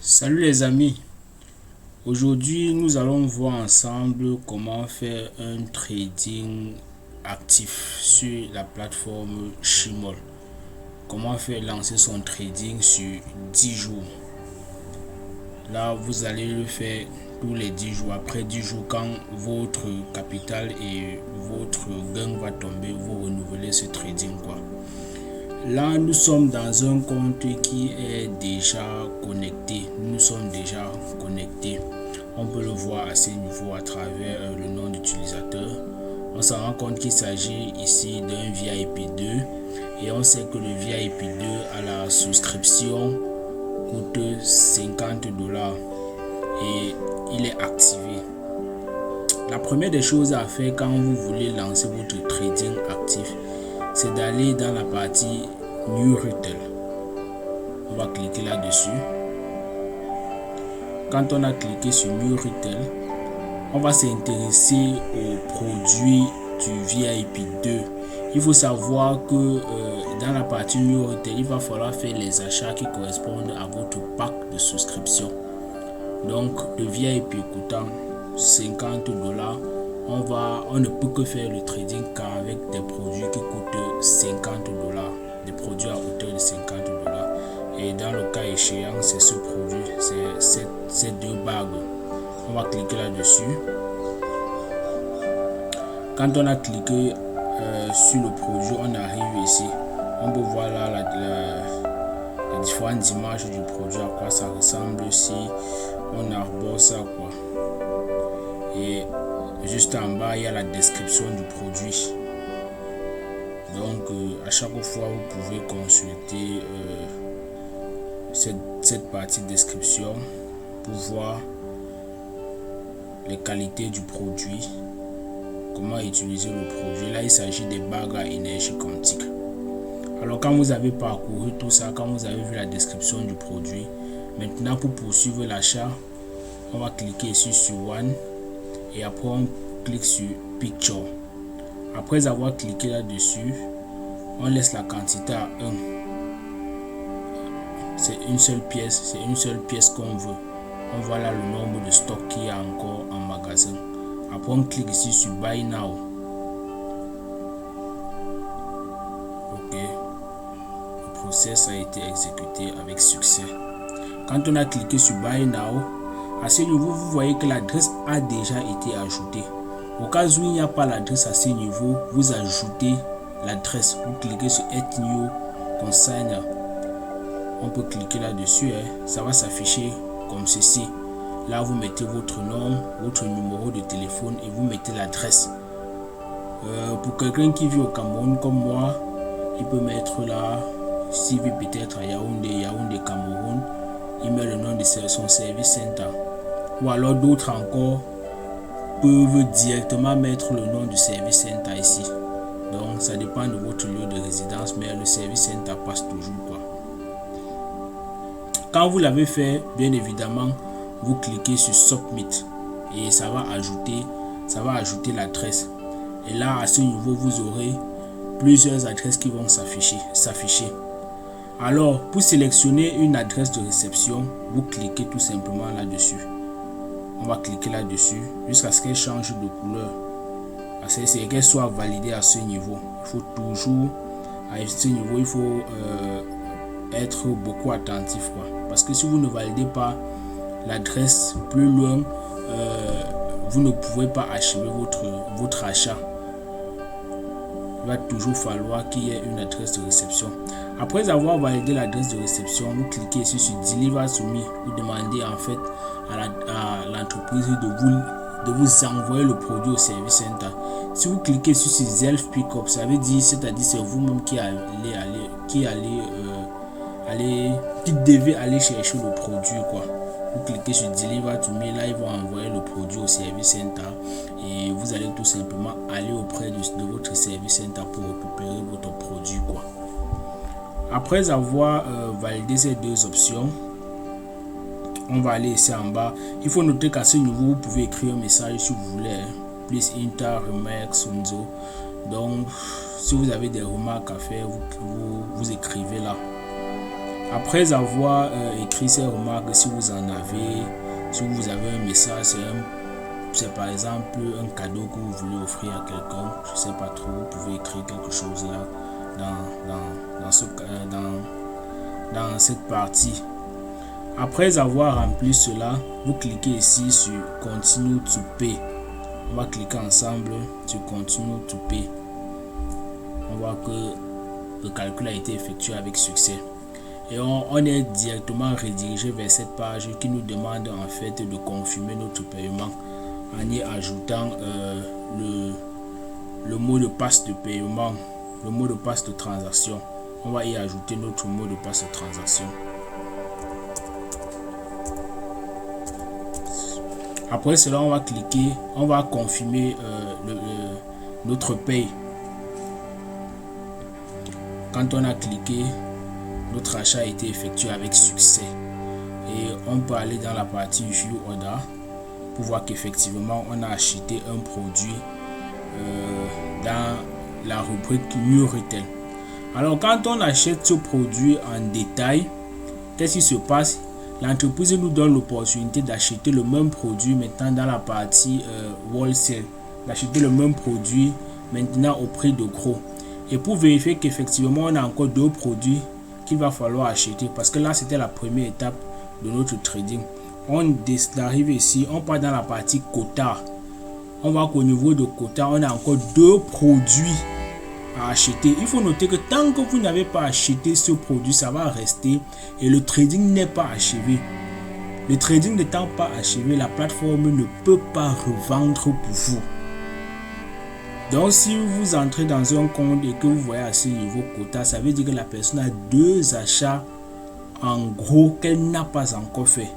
Salut les amis, aujourd'hui nous allons voir ensemble comment faire un trading actif sur la plateforme Shimol. Comment faire lancer son trading sur 10 jours. Là vous allez le faire tous les 10 jours. Après 10 jours, quand votre capital et votre gain va tomber, vous renouvelez ce trading quoi. Là, nous sommes dans un compte qui est déjà connecté. Nous sommes déjà connectés. On peut le voir à ce niveau à travers le nom d'utilisateur. On s'en rend compte qu'il s'agit ici d'un VIP 2 et on sait que le VIP 2 à la souscription coûte $50 et il est activé. La première des choses à faire quand vous voulez lancer votre trading actif, c'est d'aller dans la partie New Retail. On va cliquer là-dessus. Quand on a cliqué sur New Retail, on va s'intéresser aux produits du VIP 2. Il faut savoir que dans la partie New Retail, il va falloir faire les achats qui correspondent à votre pack de souscription. Donc, le VIP coûtant $50, on ne peut que faire le trading qu'avec des produits qui coûtent $50, des produits à hauteur de $50. Et dans le cas échéant, c'est ce produit, c'est ces deux bagues. On va cliquer là-dessus. Quand on a cliqué sur le produit, on arrive ici. On peut voir là les différentes images du produit, à quoi ça ressemble si on arbore ça quoi. Et juste en bas, il y a la description du produit. Donc, à chaque fois, vous pouvez consulter cette partie description pour voir les qualités du produit, comment utiliser le produit. Là, il s'agit des bagues à énergie quantique. Alors, quand vous avez parcouru tout ça, quand vous avez vu la description du produit, maintenant, pour poursuivre l'achat, on va cliquer ici sur One. Et après on clique sur Picture. Après avoir cliqué là-dessus, on laisse la quantité à 1. C'est une seule pièce qu'on veut. On voit là le nombre de stocks qu'il y a encore en magasin. Après on clique ici sur Buy Now. Ok. Le process a été exécuté avec succès. Quand on a cliqué sur Buy Now, à ce niveau, vous voyez que l'adresse a déjà été ajoutée. Au cas où il n'y a pas l'adresse à ce niveau, vous ajoutez l'adresse. Vous cliquez sur Add New Consigner. On peut cliquer là-dessus. Ça va s'afficher comme ceci. Là, vous mettez votre nom, votre numéro de téléphone et vous mettez l'adresse. Pour quelqu'un qui vit au Cameroun comme moi, il peut mettre là, s'il vit peut-être à Yaoundé, Cameroun, il met le nom de son service center. Ou alors d'autres encore peuvent directement mettre le nom du service center ici. Donc ça dépend de votre lieu de résidence, mais le service center passe toujours quoi. Quand vous l'avez fait, bien évidemment, vous cliquez sur Submit et ça va ajouter l'adresse. Et là, à ce niveau, vous aurez plusieurs adresses qui vont s'afficher. Alors, pour sélectionner une adresse de réception, vous cliquez tout simplement là-dessus. On va cliquer là-dessus jusqu'à ce qu'elle change de couleur. C'est qu'elle soit validée à ce niveau. Il faut toujours, à ce niveau, il faut être beaucoup attentif quoi. Parce que si vous ne validez pas l'adresse plus loin, vous ne pouvez pas achever votre achat. Il va toujours falloir qu'il y ait une adresse de réception. Après avoir validé l'adresse de réception, vous cliquez ici sur Deliver to Me. Vous demandez en fait à l'entreprise de vous envoyer le produit au service center. Si vous cliquez sur Self Pickup, ça veut dire, c'est-à-dire c'est vous-même qui devez aller chercher le produit quoi. Vous cliquez sur Deliver to Me, là ils vont envoyer le produit au service center et vous allez tout simplement aller auprès de votre service center pour récupérer votre produit quoi. Après avoir validé ces deux options, on va aller ici en bas. Il faut noter qu'à ce niveau, vous pouvez écrire un message si vous voulez. Please enter remarks Sunzo. Donc, si vous avez des remarques à faire, vous écrivez là. Après avoir écrit ces remarques, si vous en avez, si vous avez un message, c'est par exemple un cadeau que vous voulez offrir à quelqu'un, je ne sais pas trop, vous pouvez écrire quelque chose là dans cette partie. Après avoir rempli cela, vous cliquez ici sur Continue to Pay. On va cliquer ensemble sur Continue to Pay. On voit que le calcul a été effectué avec succès. Et on est directement redirigé vers cette page qui nous demande en fait de confirmer notre paiement en y ajoutant le mot de passe de paiement, le mot de passe de transaction. On va y ajouter notre mot de passe de transaction. Après cela, on va cliquer, on va confirmer notre paye. Quand on a cliqué, notre achat a été effectué avec succès. Et on peut aller dans la partie View Order pour voir qu'effectivement on a acheté un produit dans la rubrique New Retail. Alors quand on achète ce produit en détail, qu'est-ce qui se passe? L'entreprise nous donne l'opportunité d'acheter le même produit maintenant dans la partie wholesale, d'acheter le même produit maintenant au prix de gros. Et pour vérifier qu'effectivement on a encore deux produits qu'il va falloir acheter, parce que là c'était la première étape de notre trading. On arrive ici, on part dans la partie quota. On voit qu'au niveau de quota, on a encore deux produits à acheter. Il faut noter que tant que vous n'avez pas acheté ce produit, ça va rester et le trading n'est pas achevé. Le trading n'étant pas achevé, la plateforme ne peut pas revendre pour vous. Donc si vous entrez dans un compte et que vous voyez à ce niveau quota, ça veut dire que la personne a deux achats en gros qu'elle n'a pas encore fait.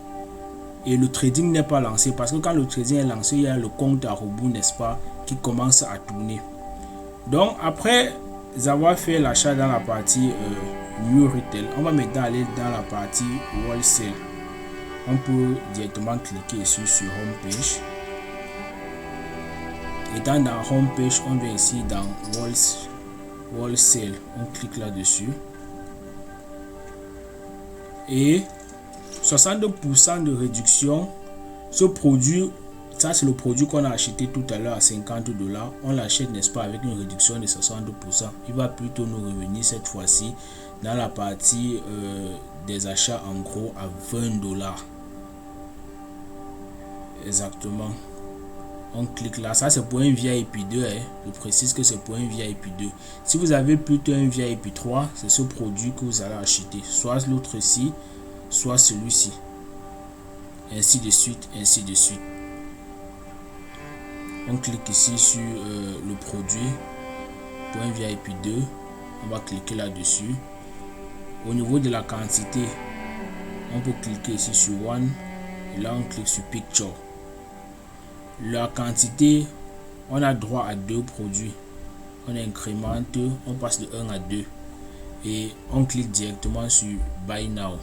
Et le trading n'est pas lancé, parce que quand le trading est lancé, il y a le compte à rebours, n'est-ce pas, qui commence à tourner. Donc après avoir fait l'achat dans la partie New Retail, on va maintenant aller dans la partie Wholesale. On peut directement cliquer ici sur Home Page. Étant dans Home Page, on vient ici dans Wholesale. On clique là-dessus. Et 62% de réduction. Ce produit, ça c'est le produit qu'on a acheté tout à l'heure à $50. On l'achète, n'est-ce pas, avec une réduction de 62%. Il va plutôt nous revenir cette fois-ci dans la partie des achats en gros à $20. Exactement. On clique là, ça c'est pour un VIP 2, hein. Je précise que c'est pour un VIP 2. Si vous avez plutôt un VIP 3, c'est ce produit que vous allez acheter, soit l'autre ici, soit celui-ci, ainsi de suite, ainsi de suite. On clique ici sur le produit pour un VIP 2, on va cliquer là-dessus. Au niveau de la quantité, on peut cliquer ici sur One et là on clique sur Picture. La quantité, on a droit à deux produits. On incrémente, on passe de 1 à 2 et on clique directement sur Buy Now.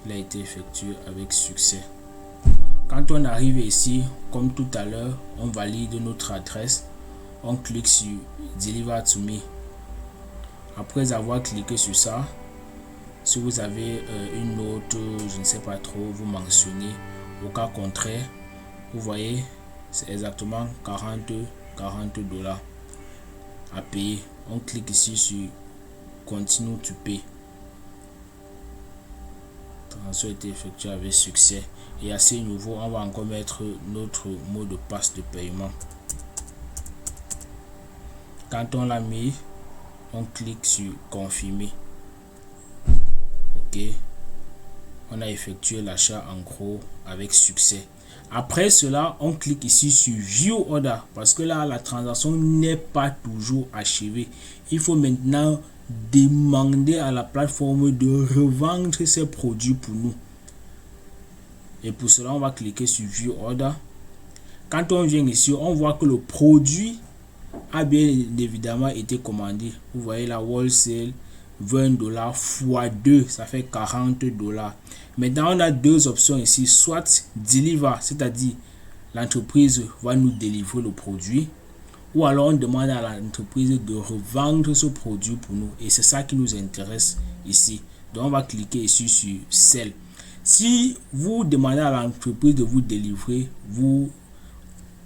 Il a été effectué avec succès. Quand on arrive ici, comme tout à l'heure, on valide notre adresse. On clique sur Deliver to Me. Après avoir cliqué sur ça, si vous avez une note, je ne sais pas trop, vous mentionnez. Au cas contraire, vous voyez, c'est exactement $40 à payer. On clique ici sur Continue to Pay. Transaction a été effectuée avec succès. Et à ce niveau, on va encore mettre notre mot de passe de paiement. Quand on l'a mis, on clique sur Confirmer. Ok. On a effectué l'achat en gros avec succès. Après cela, on clique ici sur View Order parce que là, la transaction n'est pas toujours achevée. Il faut maintenant demander à la plateforme de revendre ces produits pour nous. Et pour cela, on va cliquer sur View Order. Quand on vient ici, on voit que le produit a bien évidemment été commandé. Vous voyez la wholesale. $20 fois 2, ça fait $40. Maintenant, on a deux options ici, soit deliver, c'est-à-dire l'entreprise va nous délivrer le produit, ou alors on demande à l'entreprise de revendre ce produit pour nous, et c'est ça qui nous intéresse ici. Donc on va cliquer ici sur Sell. Si vous demandez à l'entreprise de vous délivrer,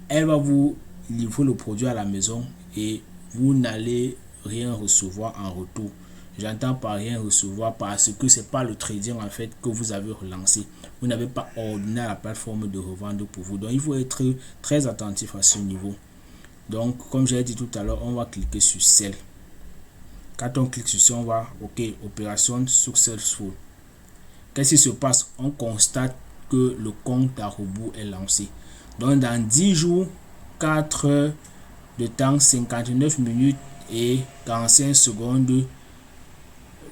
elle va vous livrer le produit à la maison et vous n'allez rien recevoir en retour. J'entends par rien recevoir parce que c'est pas le trading en fait que vous avez relancé. Vous n'avez pas ordonné à la plateforme de revendre pour vous. Donc il faut être très attentif à ce niveau. Donc comme j'ai dit tout à l'heure, on va cliquer sur Sell. Quand on clique sur ça, on va OK, opération successful. Qu'est-ce qui se passe? On constate que le compte à rebours est lancé. Donc dans 10 jours, 4 heures de temps, 59 minutes et 45 secondes,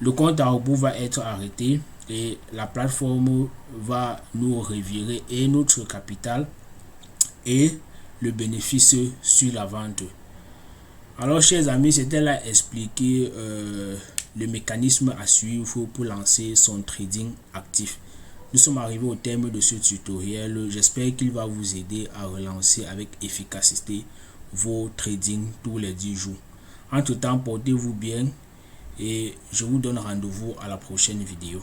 le compte à rebours va être arrêté et la plateforme va nous revirer et notre capital et le bénéfice sur la vente. Alors chers amis, c'était là expliquer le mécanisme à suivre pour lancer son trading actif. Nous sommes arrivés au terme de ce tutoriel. J'espère qu'il va vous aider à relancer avec efficacité vos trading tous les 10 jours. Entre temps, portez-vous bien et je vous donne rendez-vous à la prochaine vidéo.